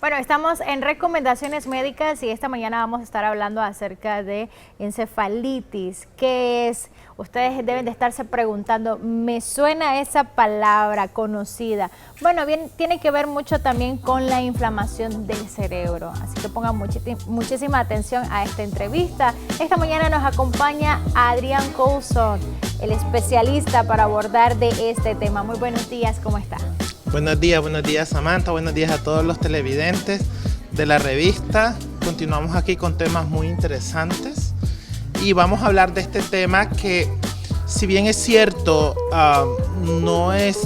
Bueno, estamos en recomendaciones médicas y esta mañana vamos a estar hablando acerca de encefalitis. ¿Qué es? Ustedes deben de estarse preguntando, ¿me suena esa palabra conocida? Bueno, bien, tiene que ver mucho también con la inflamación del cerebro, así que pongan muchísima atención a esta entrevista. Esta mañana nos acompaña Adrián Coulson, el especialista para abordar de este tema. Muy buenos días, ¿cómo está? Buenos días Samantha, buenos días a todos los televidentes de la revista. Continuamos aquí con temas muy interesantes y vamos a hablar de este tema que, si bien es cierto, no es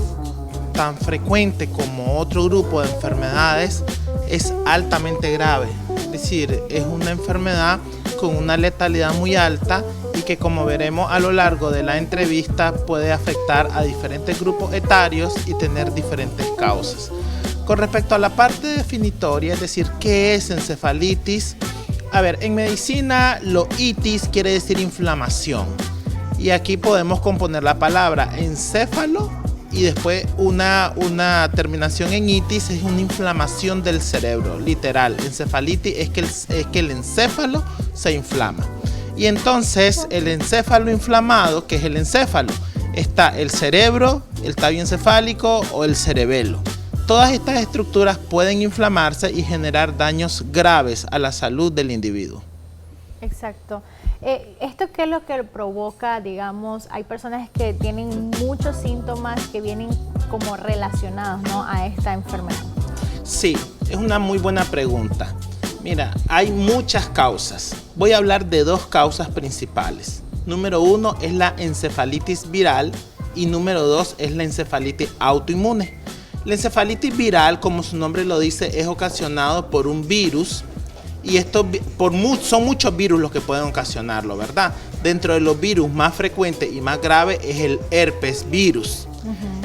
tan frecuente como otro grupo de enfermedades, es altamente grave. Es decir, es una enfermedad con una letalidad muy alta y que, como veremos a lo largo de la entrevista, puede afectar a diferentes grupos etarios y tener diferentes causas. Con respecto a la parte definitoria, es decir, ¿qué es encefalitis? A ver, en medicina, lo itis quiere decir inflamación. Y aquí podemos componer la palabra encéfalo y después una terminación en itis, es una inflamación del cerebro, literal. Encefalitis es que el encéfalo se inflama. Y entonces el encéfalo inflamado, que es el encéfalo, está el cerebro, el tallo encefálico o el cerebelo. Todas estas estructuras pueden inflamarse y generar daños graves a la salud del individuo. Exacto. ¿Esto qué es lo que provoca? Digamos, hay personas que tienen muchos síntomas que vienen como relacionados, ¿no?, a esta enfermedad. Sí, es una muy buena pregunta. Mira, hay muchas causas. Voy a hablar de dos causas principales. Número uno es la encefalitis viral y número dos es la encefalitis autoinmune. La encefalitis viral, como su nombre lo dice, es ocasionado por un virus y son muchos virus los que pueden ocasionarlo, ¿verdad? Dentro de los virus más frecuentes y más graves es el herpes virus.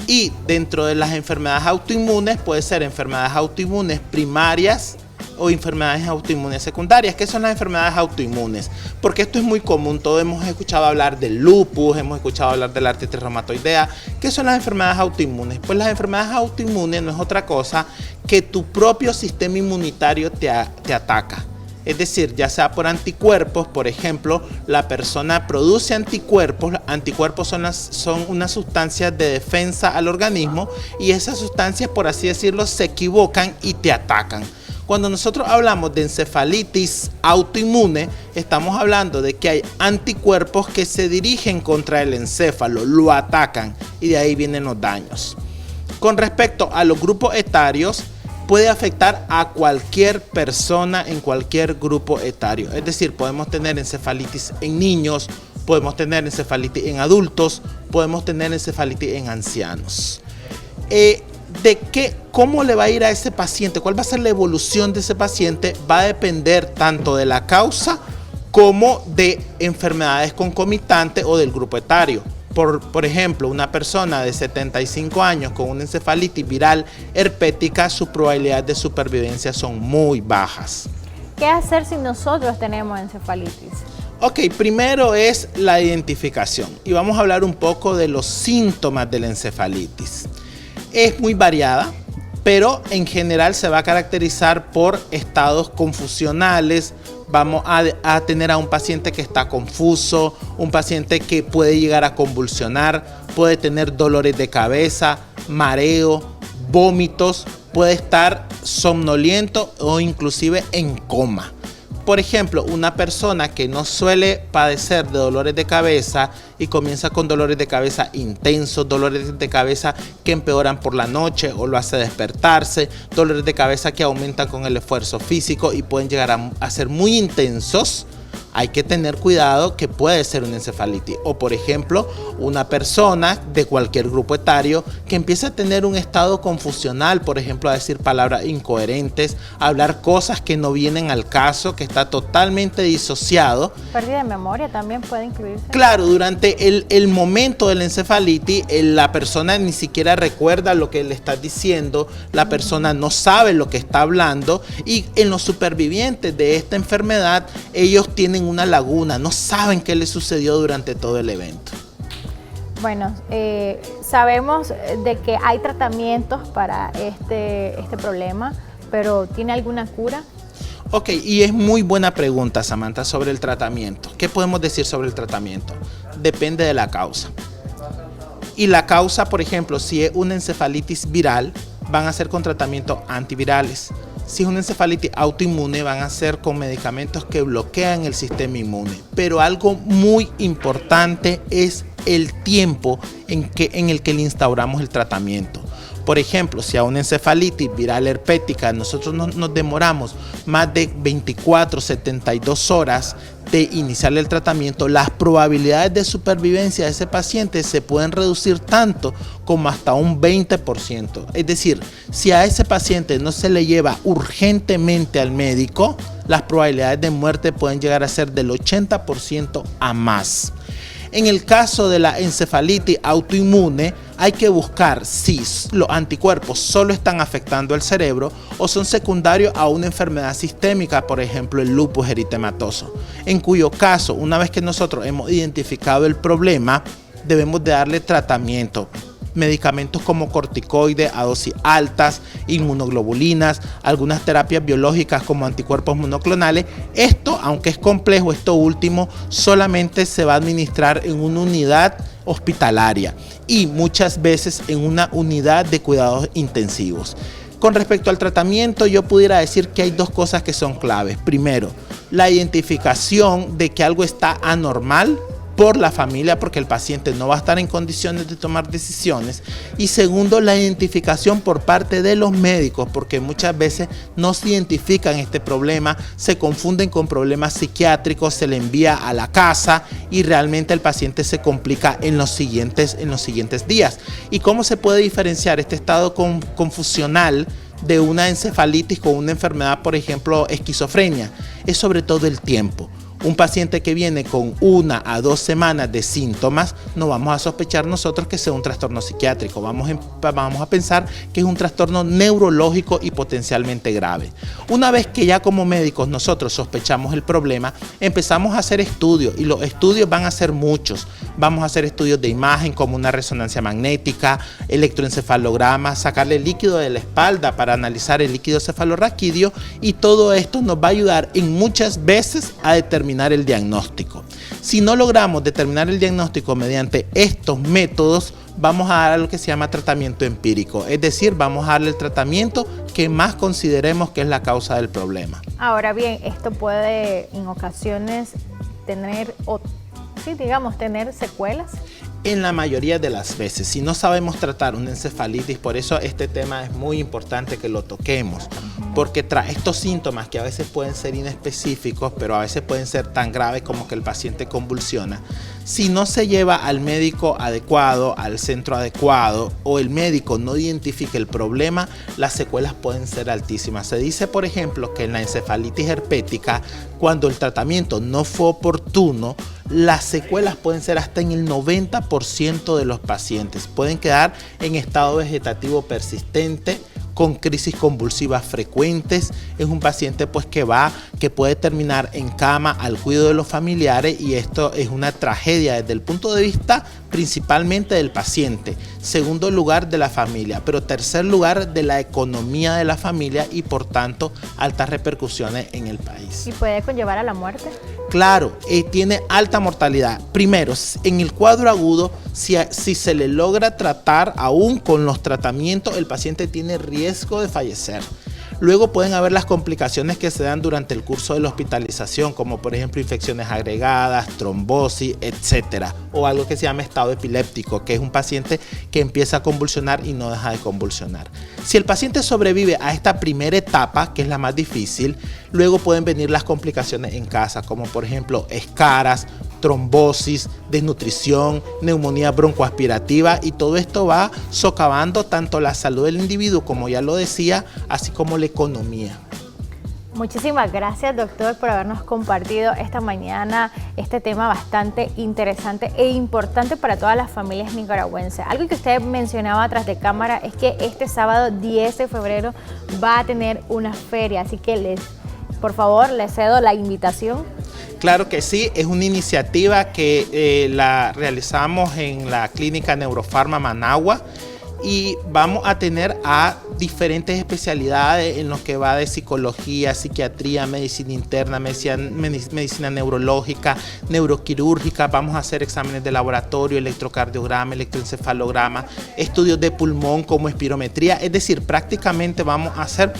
Y dentro de las enfermedades autoinmunes puede ser enfermedades autoinmunes primarias o enfermedades autoinmunes secundarias. ¿Qué son las enfermedades autoinmunes? Porque esto es muy común, todos hemos escuchado hablar del lupus, hemos escuchado hablar de la artritis reumatoidea. ¿Qué son las enfermedades autoinmunes? Pues las enfermedades autoinmunes no es otra cosa que tu propio sistema inmunitario te ataca. Es decir, ya sea por anticuerpos, por ejemplo, la persona produce anticuerpos. Anticuerpos son unas sustancias de defensa al organismo y esas sustancias, por así decirlo, se equivocan y te atacan. Cuando nosotros hablamos de encefalitis autoinmune, estamos hablando de que hay anticuerpos que se dirigen contra el encéfalo, lo atacan y de ahí vienen los daños. Con respecto a los grupos etarios, puede afectar a cualquier persona en cualquier grupo etario. Es decir, podemos tener encefalitis en niños, podemos tener encefalitis en adultos, podemos tener encefalitis en ancianos. ¿Cómo le va a ir a ese paciente? ¿Cuál va a ser la evolución de ese paciente? Va a depender tanto de la causa como de enfermedades concomitantes o del grupo etario. Por ejemplo, una persona de 75 años con una encefalitis viral herpética, sus probabilidades de supervivencia son muy bajas. ¿Qué hacer si nosotros tenemos encefalitis? Ok, primero es la identificación y vamos a hablar un poco de los síntomas de la encefalitis. Es muy variada, pero en general se va a caracterizar por estados confusionales. Vamos a tener a un paciente que está confuso, un paciente que puede llegar a convulsionar, puede tener dolores de cabeza, mareo, vómitos, puede estar somnoliento o inclusive en coma. Por ejemplo, una persona que no suele padecer de dolores de cabeza y comienza con dolores de cabeza intensos, dolores de cabeza que empeoran por la noche o lo hace despertarse, dolores de cabeza que aumentan con el esfuerzo físico y pueden llegar a ser muy intensos, hay que tener cuidado que puede ser una encefalitis. O por ejemplo, una persona de cualquier grupo etario que empieza a tener un estado confusional, por ejemplo, a decir palabras incoherentes, a hablar cosas que no vienen al caso, que está totalmente disociado. ¿Pérdida de memoria también puede incluirse? Claro, durante el momento de la encefalitis, la persona ni siquiera recuerda lo que le está diciendo, la persona no sabe lo que está hablando y en los supervivientes de esta enfermedad, ellos tienen una laguna, no saben qué les sucedió durante todo el evento. Bueno, sabemos de que hay tratamientos para este problema, pero ¿tiene alguna cura? Ok, y es muy buena pregunta, Samantha, sobre el tratamiento. ¿Qué podemos decir sobre el tratamiento? Depende de la causa. Y la causa, por ejemplo, si es una encefalitis viral, van a ser con tratamientos antivirales. Si es una encefalitis autoinmune, van a ser con medicamentos que bloquean el sistema inmune. Pero algo muy importante es el tiempo en el que le instauramos el tratamiento. Por ejemplo, si a una encefalitis viral herpética nosotros nos demoramos más de 24, 72 horas de iniciar el tratamiento, las probabilidades de supervivencia de ese paciente se pueden reducir tanto como hasta un 20%. Es decir, si a ese paciente no se le lleva urgentemente al médico, las probabilidades de muerte pueden llegar a ser del 80% a más. En el caso de la encefalitis autoinmune, hay que buscar si los anticuerpos solo están afectando el cerebro o son secundarios a una enfermedad sistémica, por ejemplo el lupus eritematoso, en cuyo caso, una vez que nosotros hemos identificado el problema, debemos de darle tratamiento. Medicamentos como corticoides a dosis altas, inmunoglobulinas, algunas terapias biológicas como anticuerpos monoclonales. Esto, aunque es complejo, esto último solamente se va a administrar en una unidad hospitalaria y muchas veces en una unidad de cuidados intensivos. Con respecto al tratamiento, yo pudiera decir que hay dos cosas que son claves. Primero, la identificación de que algo está anormal por la familia, porque el paciente no va a estar en condiciones de tomar decisiones. Y segundo, la identificación por parte de los médicos, porque muchas veces no se identifican este problema, se confunden con problemas psiquiátricos, se le envía a la casa y realmente el paciente se complica en los siguientes días. ¿Y cómo se puede diferenciar este estado confusional de una encefalitis con una enfermedad, por ejemplo, esquizofrenia? Es sobre todo el tiempo. Un paciente que viene con 1 a 2 semanas de síntomas, no vamos a sospechar nosotros que sea un trastorno psiquiátrico, vamos a pensar que es un trastorno neurológico y potencialmente grave. Una vez que ya como médicos nosotros sospechamos el problema, empezamos a hacer estudios y los estudios van a ser muchos. Vamos a hacer estudios de imagen como una resonancia magnética, electroencefalograma, sacarle líquido de la espalda para analizar el líquido cefalorraquídeo y todo esto nos va a ayudar en muchas veces a determinar el diagnóstico. Si no logramos determinar el diagnóstico mediante estos métodos, vamos a dar lo que se llama tratamiento empírico, es decir, vamos a darle el tratamiento que más consideremos que es la causa del problema. Ahora bien, esto puede en ocasiones tener secuelas. En la mayoría de las veces, si no sabemos tratar una encefalitis, por eso este tema es muy importante que lo toquemos, porque trae estos síntomas que a veces pueden ser inespecíficos, pero a veces pueden ser tan graves como que el paciente convulsiona. Si no se lleva al médico adecuado, al centro adecuado, o el médico no identifica el problema, las secuelas pueden ser altísimas. Se dice, por ejemplo, que en la encefalitis herpética, cuando el tratamiento no fue oportuno, las secuelas pueden ser hasta en el 90% de los pacientes. Pueden quedar en estado vegetativo persistente, con crisis convulsivas frecuentes. Es un paciente que puede terminar en cama al cuidado de los familiares y esto es una tragedia desde el punto de vista principalmente del paciente, segundo lugar de la familia, pero tercer lugar de la economía de la familia y por tanto altas repercusiones en el país. ¿Y puede conllevar a la muerte? Claro, tiene alta mortalidad. Primero, en el cuadro agudo, si se le logra tratar aún con los tratamientos, el paciente tiene riesgo de fallecer. Luego pueden haber las complicaciones que se dan durante el curso de la hospitalización, como por ejemplo infecciones agregadas, trombosis, etcétera, o algo que se llama estado epiléptico, que es un paciente que empieza a convulsionar y no deja de convulsionar. Si el paciente sobrevive a esta primera etapa, que es la más difícil, luego pueden venir las complicaciones en casa, como por ejemplo escaras, trombosis, desnutrición, neumonía broncoaspirativa, y todo esto va socavando tanto la salud del individuo, como ya lo decía, así como la economía. Muchísimas gracias, doctor, por habernos compartido esta mañana este tema bastante interesante e importante para todas las familias nicaragüenses. Algo que usted mencionaba tras de cámara es que este sábado 10 de febrero va a tener una feria, así que por favor, les cedo la invitación. Claro que sí, es una iniciativa que la realizamos en la clínica Neurofarma Managua y vamos a tener a diferentes especialidades en lo que va de psicología, psiquiatría, medicina interna, medicina neurológica, neuroquirúrgica. Vamos a hacer exámenes de laboratorio, electrocardiograma, electroencefalograma, estudios de pulmón como espirometría. Es decir, prácticamente vamos a hacer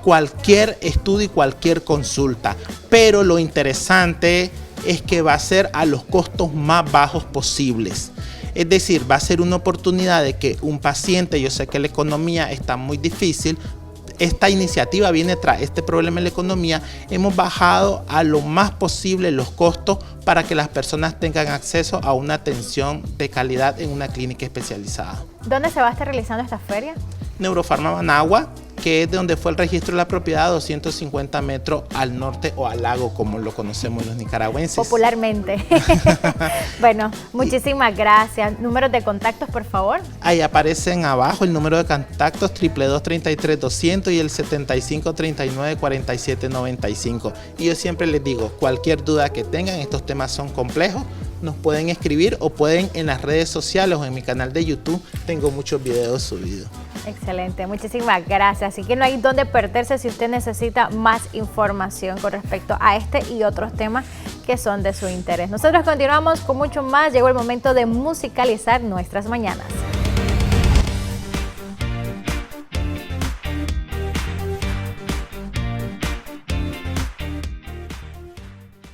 cualquier estudio y cualquier consulta. Pero lo interesante es que va a ser a los costos más bajos posibles. Es decir, va a ser una oportunidad de que un paciente, yo sé que la economía está muy difícil, esta iniciativa viene tras este problema en la economía, hemos bajado a lo más posible los costos para que las personas tengan acceso a una atención de calidad en una clínica especializada. ¿Dónde se va a estar realizando esta feria? Neurofarma Managua, que es de donde fue el registro de la propiedad, 250 metros al norte o al lago, como lo conocemos los nicaragüenses. Popularmente. Bueno, muchísimas gracias. ¿Números de contactos, por favor? Ahí aparecen abajo el número de contactos, 222-33-200 y el 7539-4795. Y yo siempre les digo, cualquier duda que tengan, estos temas son complejos, nos pueden escribir o pueden en las redes sociales o en mi canal de YouTube, tengo muchos videos subidos. Excelente, muchísimas gracias. Así que no hay dónde perderse si usted necesita más información con respecto a este y otros temas que son de su interés. Nosotros continuamos con mucho más. Llegó el momento de musicalizar nuestras mañanas.